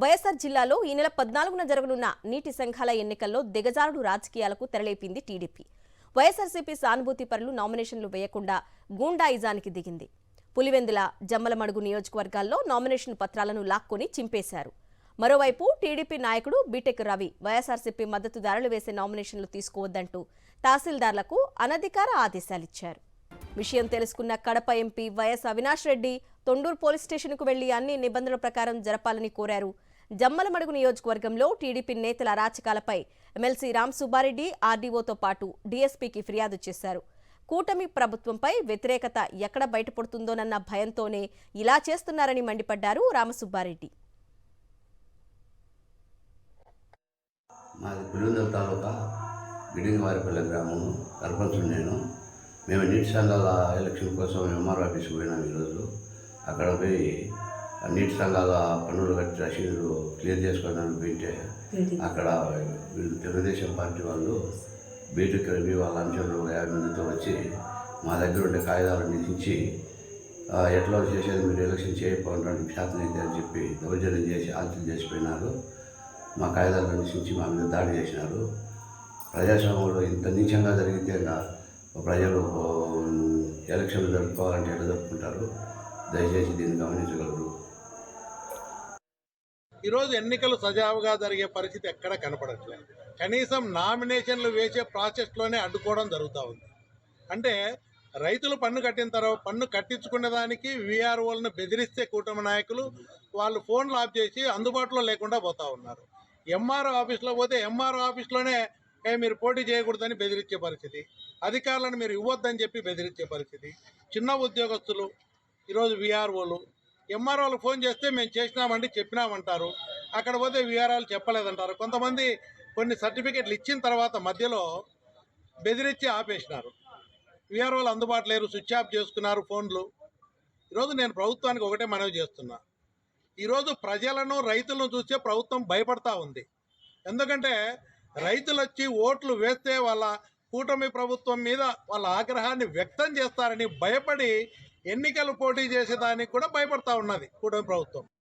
వైఎస్ఆర్ జిల్లాలో ఈ నెల 14న జరగనున్న నీటి సంఘాల ఎన్నికల్లో దిగజారుడు రాజకీయాలకు తెరలేపింది టీడీపీ. వైఎస్ఆర్సీపీ సానుభూతి పరులు నామినేషన్లు వేయకుండా గూండాయిజానికి దిగింది. పులివెందుల, జమ్మలమడుగు నియోజకవర్గాల్లో నామినేషన్ పత్రాలను లాక్కొని చింపేశారు. మరోవైపు టీడీపీ నాయకుడు బీటెక్ రవి వైఎస్ఆర్సీపీ మద్దతుదారులు వేసే నామినేషన్లు తీసుకోవద్దంటూ తహసీల్దార్లకు అనధికార ఆదేశాలిచ్చారు. విషయం తెలుసుకున్న Kadapa MP YS Avinash Reddy Thonduru police స్టేషన్కు వెళ్లి అన్ని నిబంధనల ప్రకారం జరపాలని కోరారు. జమ్మలమడుగు నియోజకవర్గంలో టీడీపీ నేతల అరాచకాలపై ఎమ్మెల్సీ రామ్ సుబ్బారెడ్డి ఆర్డీఓతో పాటు డీఎస్పీకి ఫిర్యాదు చేశారు. కూటమి ప్రభుత్వంపై వ్యతిరేకత ఎక్కడ బయటపడుతుందోనన్న భయంతోనే ఇలా చేస్తున్నారని మండిపడ్డారు రామసుబ్బారెడ్డి. మాది పులివెందుల తాలూకా గిడింగవారిపల్లె గ్రామము, సర్పంచుడు నేను. మేము నీటి సంఘాల ఎలక్షన్ కోసం ఎంఆర్ ఆఫీస్కి పోయినాం. ఈరోజు అక్కడ పోయి నీటి సంఘాల పన్నులు కట్టి రసీదులు క్లియర్ చేసుకోవడానికి పోయింటే అక్కడ వీళ్ళు తెలుగుదేశం పార్టీ వాళ్ళు బీటెక్ రవి వాళ్ళ అంచనలు 50 మందితో వచ్చి మా దగ్గర ఉండే కాగితాలను ఇచ్చి ఎట్లా చేసేది మీరు ఎలక్షన్ చేయకపోవడానికి శాతం అయితే అని చెప్పి దౌర్జన్యం చేసి ఆలోచన చేసిపోయినారు. మా కాగితాలను నిశ్చించి మా మీద దాడి చేసినారు. ప్రజాస్వామ్యంలో ఇంత నీచంగా జరిగితే ప్రజలు ఎలక్షన్లు జరుపుకోవాలంటే ఎట్లా జరుపుకుంటారు? దయచేసి దీన్ని గమనించగలరు. ఈరోజు ఎన్నికలు సజావుగా జరిగే పరిస్థితి ఎక్కడ కనపడట్లేదు. కనీసం నామినేషన్లు వేసే ప్రాసెస్లోనే అడ్డుకోవడం జరుగుతూ ఉంది. అంటే రైతులు పన్ను కట్టిన తర్వాత పన్ను కట్టించుకునే దానికి వీఆర్ఓలను బెదిరిస్తే కూటమి నాయకులు వాళ్ళు ఫోన్లు ఆఫ్ చేసి అందుబాటులో లేకుండా పోతూ ఉన్నారు. ఎంఆర్ఓ ఆఫీస్లో పోతే ఎంఆర్ఓ ఆఫీస్లోనే మీరు పోటీ చేయకూడదని బెదిరించే పరిస్థితి, అధికారులను మీరు ఇవ్వద్దని చెప్పి బెదిరించే పరిస్థితి. చిన్న ఉద్యోగస్తులు ఈరోజు వీఆర్ఓలు ఎంఆర్ఓలు ఫోన్ చేస్తే మేము చేసినామండి చెప్పినామంటారు. అక్కడ పోతే వీఆర్ఓలు చెప్పలేదంటారు. కొంతమంది కొన్ని సర్టిఫికెట్లు ఇచ్చిన తర్వాత మధ్యలో బెదిరించి ఆపేసినారు. వీఆర్ఓలు అందుబాటులో లేరు, స్విచ్ ఆఫ్ చేసుకున్నారు ఫోన్లు. ఈరోజు నేను ప్రభుత్వానికి ఒకటే మనవి చేస్తున్నా. ఈరోజు ప్రజలను, రైతులను చూస్తే ప్రభుత్వం భయపడతా ఉంది. ఎందుకంటే రైతులు వచ్చి ఓట్లు వేస్తే వాళ్ళ కూటమి ప్రభుత్వం మీద వాళ్ళ ఆగ్రహాన్ని వ్యక్తం చేస్తారని భయపడి ఎన్నికలు పోటీ చేసేదానికి కూడా భయపడతా ఉన్నది కూటమి ప్రభుత్వం.